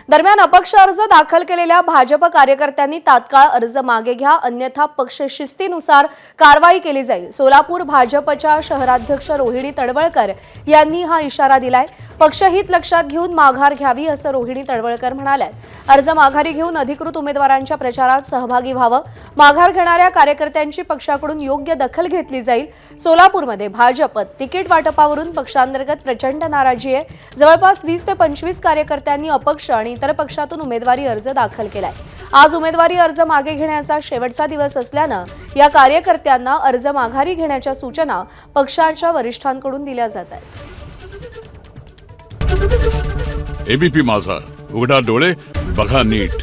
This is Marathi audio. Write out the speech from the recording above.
दरम्यान अपक्ष अर्ज दाखल केलेल्या भाजप कार्यकर्त्यांनी तात्काळ अर्ज मागे घ्या, अन्यथा पक्ष शिस्तीनुसार कारवाई केली जाईल। सोलापूर भाजपच्या शहराध्यक्ष रोहिणी तडवळकर यांनी हा इशारा दिलाय। पक्षहित लक्षात घेऊन माघार घ्यावी असं रोहिणी तडवळकर म्हणाल्यात। अर्ज माघारी घेऊन अधिकृत उमेदवारांच्या प्रचारात सहभागी व्हावं, माघार घेणाऱ्या कार्यकर्त्यांची पक्षाकडून योग्य दखल घेतली जाईल। सोलापूरमध्ये भाजप तिकीट वाटपावरून पक्षांतर्गत प्रचंड नाराजी आहे। जवळपास 20 ते 25 कार्यकर्त्यांनी अपक्ष आणि इतर पक्षातून उमेदवारी अर्ज दाखल केलाय। आज उमेदवारी अर्ज मागे घेण्याचा शेवटचा दिवस असल्यानं या कार्यकर्त्यांना अर्ज माघारी घेण्याच्या सूचना पक्षाच्या वरिष्ठांकडून दिल्या जात आहेत। एबीपी माझा, उघडा डोळे बघा नीट।